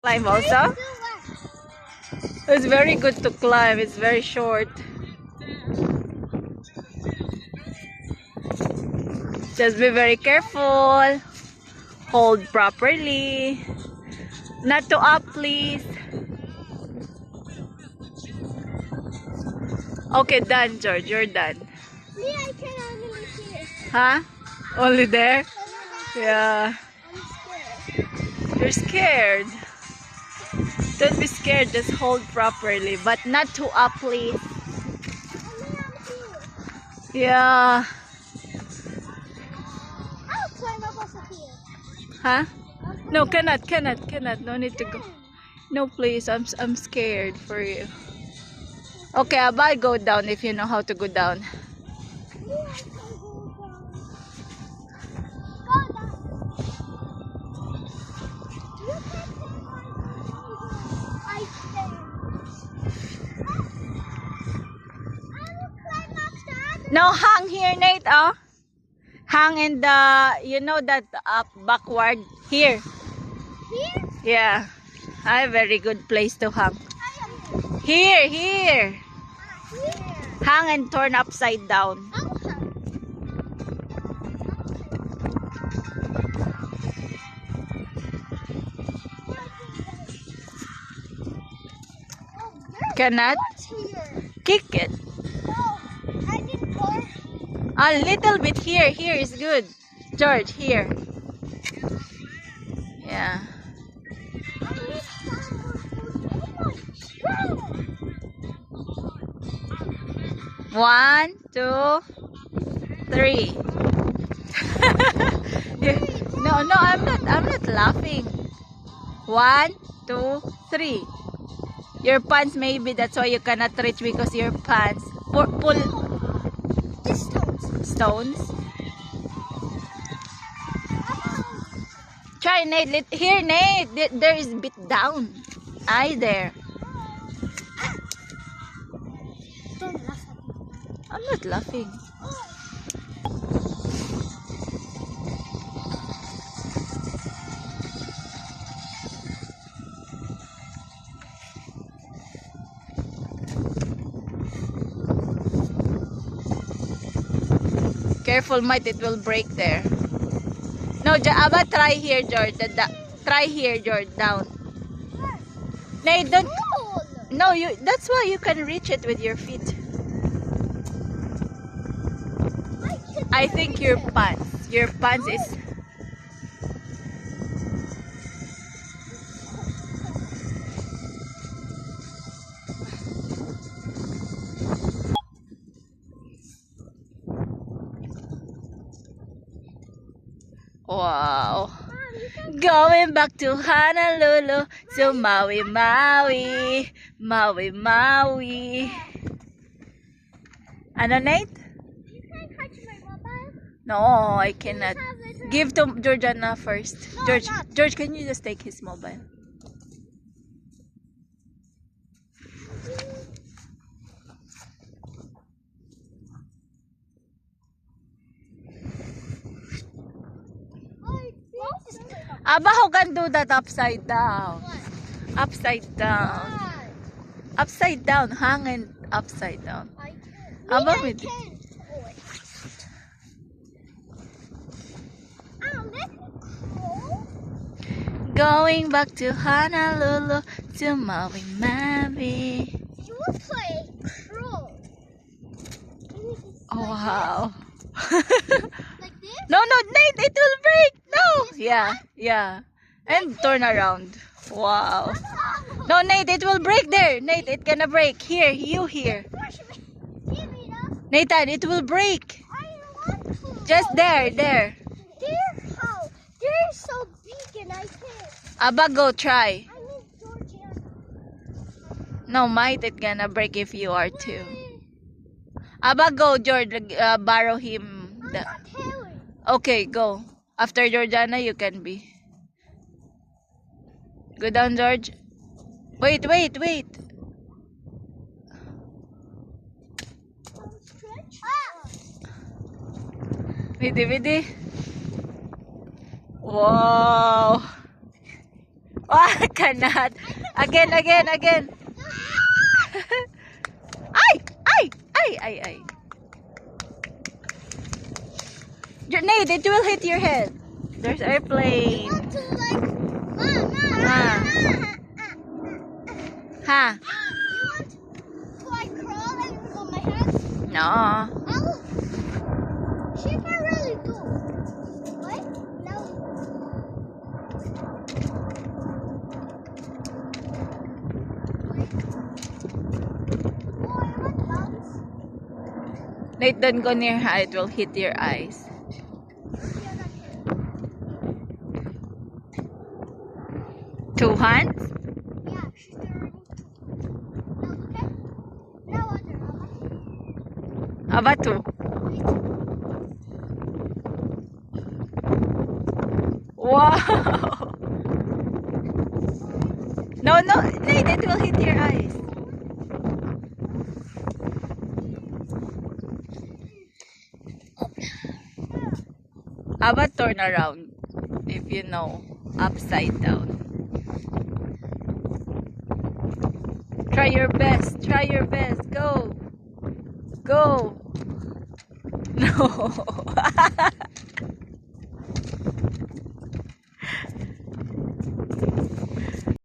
Climb also? It's very good to climb. It's very short. Just be very careful. Hold properly. Not too up, please. Okay, done, George. You're done. Me, I can only see it. Huh? Only there? Yeah. I'm scared. You're scared. Don't be scared. Just hold properly. But not too up, please. Yeah. I'll climb up also here. Huh? No, cannot. No need to go. No, please. I'm scared for you. Okay, I'll go down if you know how to go down. Me, I can go down. Go down. You can take I can. I will climb up that. No, hang here, Nate. Oh, hang in the, you know that up backward here. Here? Yeah, a very good place to hang. I am Here. here. Hang and turn upside down. Cannot Here. kick it. No, I didn't go. A little bit here. Here is good. George, here. Yeah. I need some more food. Oh my God. 1, 2, 3. No, I'm not laughing. 1, 2, 3. Your pants maybe that's why you cannot reach because your pants pull These stones. stones. Try, Nate. Here, Nate. There is bit down. Eye there. Don't laugh at me. I'm not laughing. Careful, might it will break there. No, Aba, try here, George. Try here, George. Down. Nate, don't. No, you. That's why you can reach it with your feet. I think your pants. Your pants is. Wow. Going back to Honolulu, to Maui, Maui, Maui, Maui. Ano, Nate? You can catch my mobile. No, I cannot. Give to Georgiana first. No, George, not. George, can you just take his mobile? Aba, how can do that upside down? Upside down. Upside down. Hang and upside down. I can. Aba, I with can. Let me crawl. going back to Honolulu, to Maui, Maui. You will play crawl. Oh, wow. Like this? No, Nate, it will break. No. Yeah. And turn around. Wow. No, Nate, it will break there. Nate, it's gonna break. Here, you here. Nathan, it will break. I want to. Just there. They're how? They're so big and I can't. Aba, go try. I need Georgia. No, might it gonna break if you are too. Aba, go, George. Borrow him. I'm not carrying. Okay, go. After Georgiana, you can be. Go down, George. Wait. Stretch. Vidi. Wow. Oh, I cannot. Again. Ay! Ay! Nate, it will hit your head. There's airplane. Want to like, Mom, Ah. Ha? You want to like crawl and on my hands? No. Oh, she can really do. What? No. Oh, I want bounce. Nate, don't go near her. It will hit your eyes. Two hands? Yeah, she's doing. No, okay. Now other. Aba two. Wow. No, Nate, it will hit your eyes. How about turn around? If you know, upside down. Try your best. Go. No.